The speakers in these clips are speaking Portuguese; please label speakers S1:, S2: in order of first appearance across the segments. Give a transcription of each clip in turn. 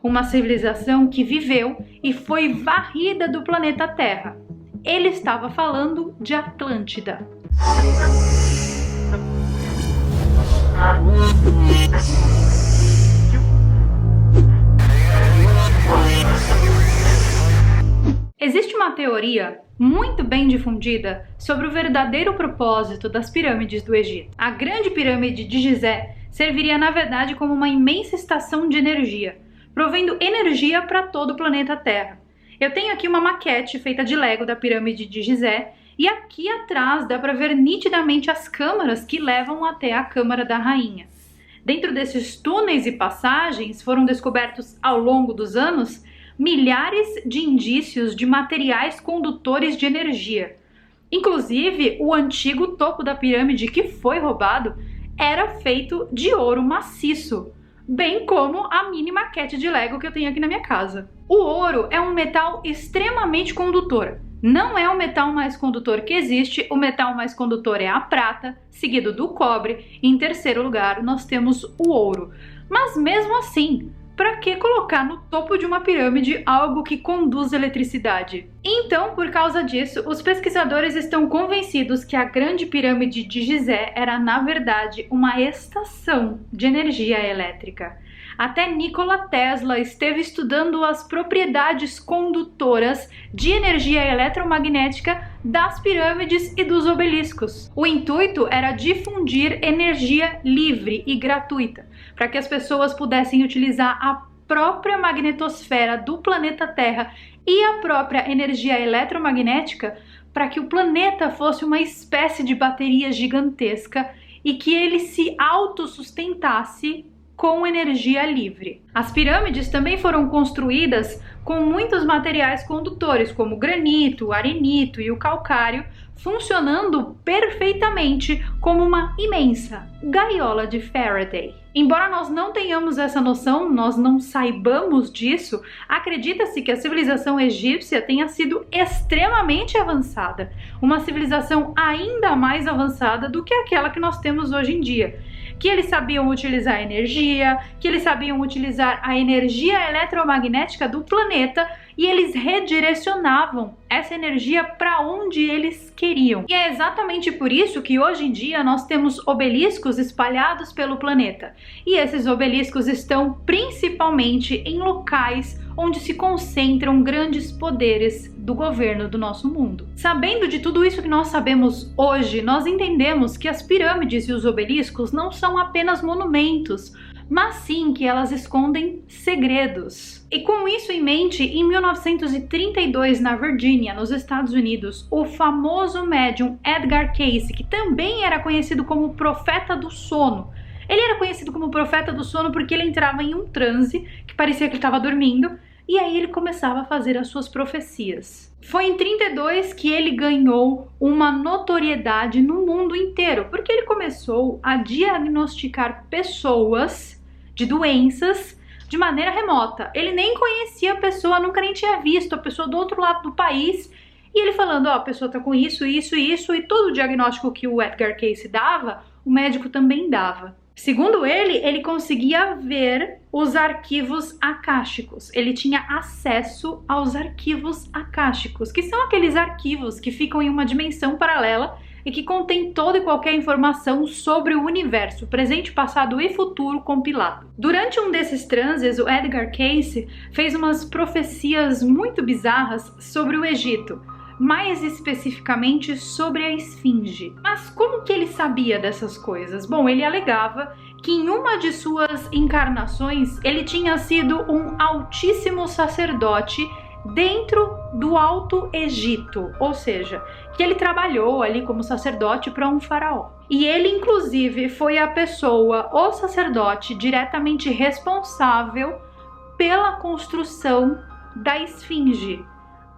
S1: uma civilização que viveu e foi varrida do planeta Terra. Ele estava falando de Atlântida. Existe uma teoria muito bem difundida sobre o verdadeiro propósito das pirâmides do Egito. A Grande Pirâmide de Gizé serviria, na verdade, como uma imensa estação de energia, provendo energia para todo o planeta Terra. Eu tenho aqui uma maquete feita de Lego da Pirâmide de Gizé, e aqui atrás dá para ver nitidamente as câmaras que levam até a Câmara da Rainha. Dentro desses túneis e passagens foram descobertos ao longo dos anos milhares de indícios de materiais condutores de energia. Inclusive, o antigo topo da pirâmide que foi roubado era feito de ouro maciço, bem como a mini maquete de Lego que eu tenho aqui na minha casa. O ouro é um metal extremamente condutor. Não é o metal mais condutor que existe, o metal mais condutor é a prata, seguido do cobre, e em terceiro lugar nós temos o ouro. Mas mesmo assim, para que colocar no topo de uma pirâmide algo que conduz eletricidade? Então, por causa disso, os pesquisadores estão convencidos que a Grande Pirâmide de Gizé era, na verdade, uma estação de energia elétrica. Até Nikola Tesla esteve estudando as propriedades condutoras de energia eletromagnética das pirâmides e dos obeliscos. O intuito era difundir energia livre e gratuita, para que as pessoas pudessem utilizar a própria magnetosfera do planeta Terra e a própria energia eletromagnética para que o planeta fosse uma espécie de bateria gigantesca e que ele se autossustentasse com energia livre. As pirâmides também foram construídas com muitos materiais condutores, como o granito, o arenito e o calcário, funcionando perfeitamente como uma imensa gaiola de Faraday. Embora nós não tenhamos essa noção, nós não saibamos disso, acredita-se que a civilização egípcia tenha sido extremamente avançada, uma civilização ainda mais avançada do que aquela que nós temos hoje em dia. Que eles sabiam utilizar energia, que eles sabiam utilizar a energia eletromagnética do planeta e eles redirecionavam essa energia para onde eles queriam. E é exatamente por isso que hoje em dia nós temos obeliscos espalhados pelo planeta. E esses obeliscos estão principalmente em locais onde se concentram grandes poderes do governo do nosso mundo. Sabendo de tudo isso que nós sabemos hoje, nós entendemos que as pirâmides e os obeliscos não são apenas monumentos, mas sim que elas escondem segredos. E com isso em mente, em 1932, na Virgínia, nos Estados Unidos, o famoso médium Edgar Cayce, que também era conhecido como Profeta do Sono, ele era conhecido como Profeta do Sono porque ele entrava em um transe, que parecia que ele estava dormindo, e aí ele começava a fazer as suas profecias. Foi em 32 que ele ganhou uma notoriedade no mundo inteiro, porque ele começou a diagnosticar pessoas de doenças de maneira remota. Ele nem conhecia a pessoa, nunca nem tinha visto a pessoa do outro lado do país, e ele falando, ó, a pessoa tá com isso, isso, isso, e todo o diagnóstico que o Edgar Cayce dava, o médico também dava. Segundo ele conseguia ver os arquivos akáshicos. Ele tinha acesso aos arquivos akáshicos, que são aqueles arquivos que ficam em uma dimensão paralela e que contém toda e qualquer informação sobre o universo, presente, passado e futuro compilado. Durante um desses transes, o Edgar Cayce fez umas profecias muito bizarras sobre o Egito, mais especificamente sobre a Esfinge. Mas como que ele sabia dessas coisas? Bom, ele alegava que em uma de suas encarnações ele tinha sido um altíssimo sacerdote dentro do Alto Egito, ou seja, que ele trabalhou ali como sacerdote para um faraó. E ele, inclusive, foi a pessoa, o sacerdote, diretamente responsável pela construção da Esfinge.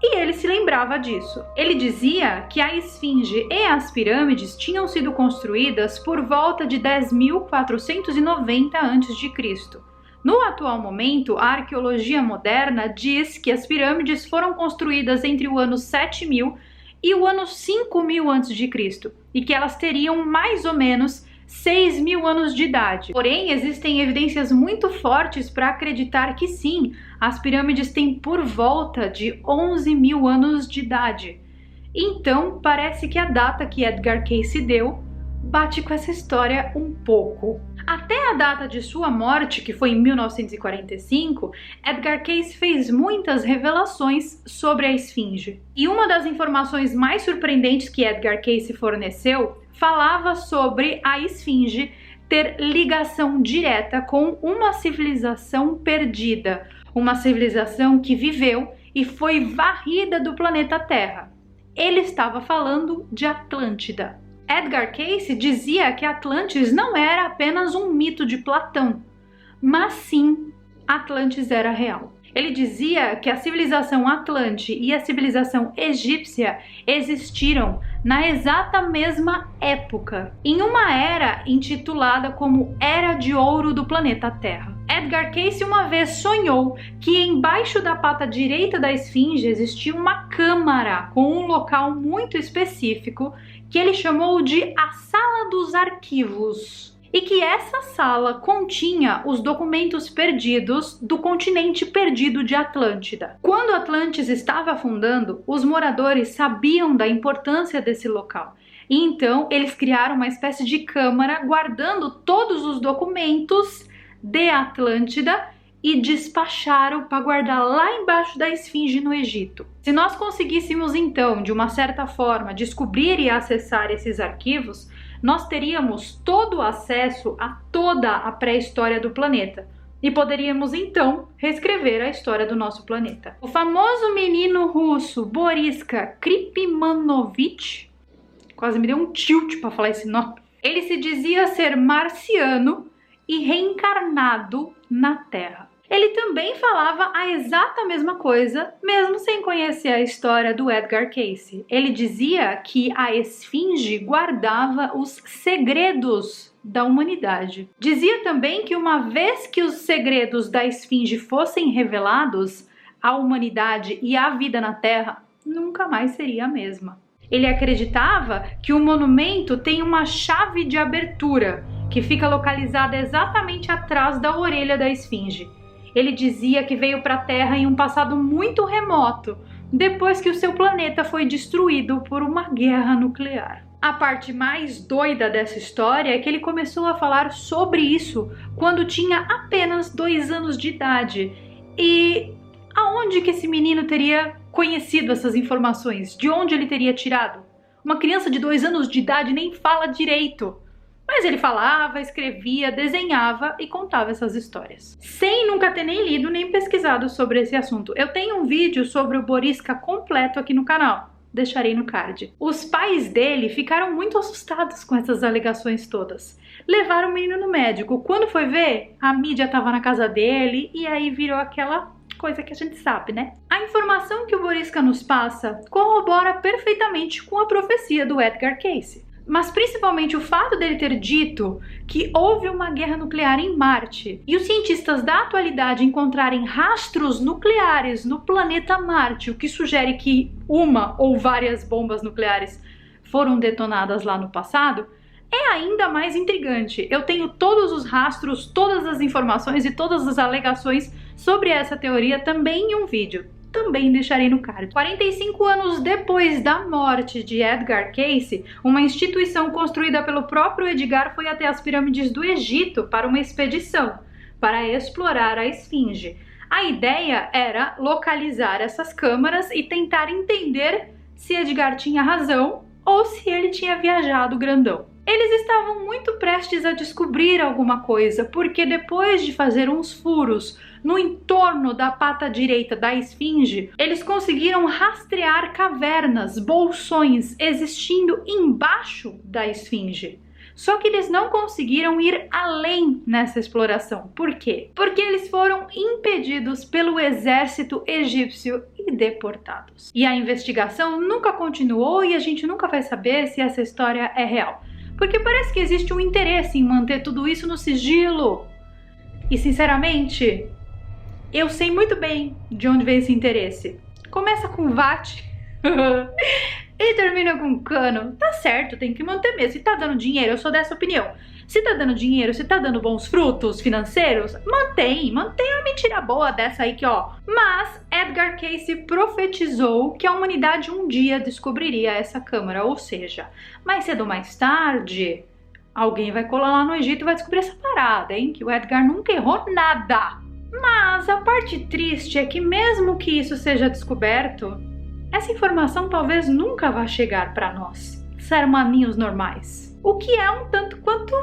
S1: E ele se lembrava disso. Ele dizia que a Esfinge e as pirâmides tinham sido construídas por volta de 10.490 a.C. No atual momento, a arqueologia moderna diz que as pirâmides foram construídas entre o ano 7.000 e o ano 5.000 a.C. e que elas teriam mais ou menos 6.000 anos de idade. Porém, existem evidências muito fortes para acreditar que sim, as pirâmides têm por volta de 11.000 anos de idade. Então, parece que a data que Edgar Cayce deu bate com essa história um pouco. Até a data de sua morte, que foi em 1945, Edgar Cayce fez muitas revelações sobre a Esfinge. E uma das informações mais surpreendentes que Edgar Cayce forneceu falava sobre a Esfinge ter ligação direta com uma civilização perdida, uma civilização que viveu e foi varrida do planeta Terra. Ele estava falando de Atlântida. Edgar Cayce dizia que Atlantis não era apenas um mito de Platão, mas sim, Atlantis era real. Ele dizia que a civilização Atlante e a civilização egípcia existiram na exata mesma época, em uma era intitulada como Era de Ouro do planeta Terra. Edgar Cayce uma vez sonhou que embaixo da pata direita da Esfinge existia uma câmara com um local muito específico que ele chamou de a Sala dos Arquivos, e que essa sala continha os documentos perdidos do continente perdido de Atlântida. Quando Atlantis estava afundando, os moradores sabiam da importância desse local, e então eles criaram uma espécie de câmara guardando todos os documentos de Atlântida e despacharam para guardar lá embaixo da Esfinge no Egito. Se nós conseguíssemos então, de uma certa forma, descobrir e acessar esses arquivos, nós teríamos todo o acesso a toda a pré-história do planeta e poderíamos então reescrever a história do nosso planeta. O famoso menino russo Boriska Kripimanovich, quase me deu um tilt para falar esse nome, ele se dizia ser marciano e reencarnado na Terra. Ele também falava a exata mesma coisa, mesmo sem conhecer a história do Edgar Cayce. Ele dizia que a Esfinge guardava os segredos da humanidade. Dizia também que uma vez que os segredos da Esfinge fossem revelados, a humanidade e a vida na Terra nunca mais seria a mesma. Ele acreditava que o monumento tem uma chave de abertura, que fica localizada exatamente atrás da orelha da Esfinge. Ele dizia que veio para a Terra em um passado muito remoto, depois que o seu planeta foi destruído por uma guerra nuclear. A parte mais doida dessa história é que ele começou a falar sobre isso quando tinha apenas 2 anos de idade. E aonde que esse menino teria conhecido essas informações? De onde ele teria tirado? Uma criança de 2 anos de idade nem fala direito. Mas ele falava, escrevia, desenhava e contava essas histórias, sem nunca ter nem lido nem pesquisado sobre esse assunto. Eu tenho um vídeo sobre o Boriska completo aqui no canal, deixarei no card. Os pais dele ficaram muito assustados com essas alegações todas. Levaram o menino no médico. Quando foi ver, a mídia estava na casa dele e aí virou aquela coisa que a gente sabe, né? A informação que o Boriska nos passa corrobora perfeitamente com a profecia do Edgar Cayce. Mas principalmente o fato dele ter dito que houve uma guerra nuclear em Marte e os cientistas da atualidade encontrarem rastros nucleares no planeta Marte, o que sugere que uma ou várias bombas nucleares foram detonadas lá no passado, é ainda mais intrigante. Eu tenho todos os rastros, todas as informações e todas as alegações sobre essa teoria também em um vídeo. Também deixarei no card. 45 anos depois da morte de Edgar Cayce, uma instituição construída pelo próprio Edgar foi até as pirâmides do Egito para uma expedição, para explorar a Esfinge. A ideia era localizar essas câmaras e tentar entender se Edgar tinha razão ou se ele tinha viajado grandão. Eles estavam muito prestes a descobrir alguma coisa, porque depois de fazer uns furos no entorno da pata direita da Esfinge, eles conseguiram rastrear cavernas, bolsões existindo embaixo da Esfinge. Só que eles não conseguiram ir além nessa exploração. Por quê? Porque eles foram impedidos pelo exército egípcio e deportados. E a investigação nunca continuou e a gente nunca vai saber se essa história é real. Porque parece que existe um interesse em manter tudo isso no sigilo. E sinceramente, eu sei muito bem de onde vem esse interesse. Começa com VAT e termina com cano. Tá certo, tem que manter mesmo. Se tá dando dinheiro, eu sou dessa opinião. Se tá dando dinheiro, se tá dando bons frutos financeiros, mantém uma mentira boa dessa aí que, ó. Mas Edgar Cayce profetizou que a humanidade um dia descobriria essa câmara, ou seja, mais cedo ou mais tarde, alguém vai colar lá no Egito e vai descobrir essa parada, hein? Que o Edgar nunca errou nada. Mas a parte triste é que mesmo que isso seja descoberto, essa informação talvez nunca vá chegar para nós, ser humaninhos normais. O que é um tanto quanto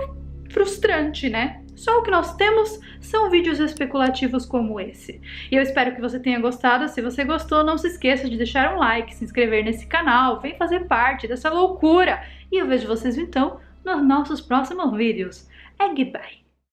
S1: frustrante, né? Só o que nós temos são vídeos especulativos como esse. E eu espero que você tenha gostado. Se você gostou, não se esqueça de deixar um like, se inscrever nesse canal, vem fazer parte dessa loucura. E eu vejo vocês então nos nossos próximos vídeos. Goodbye!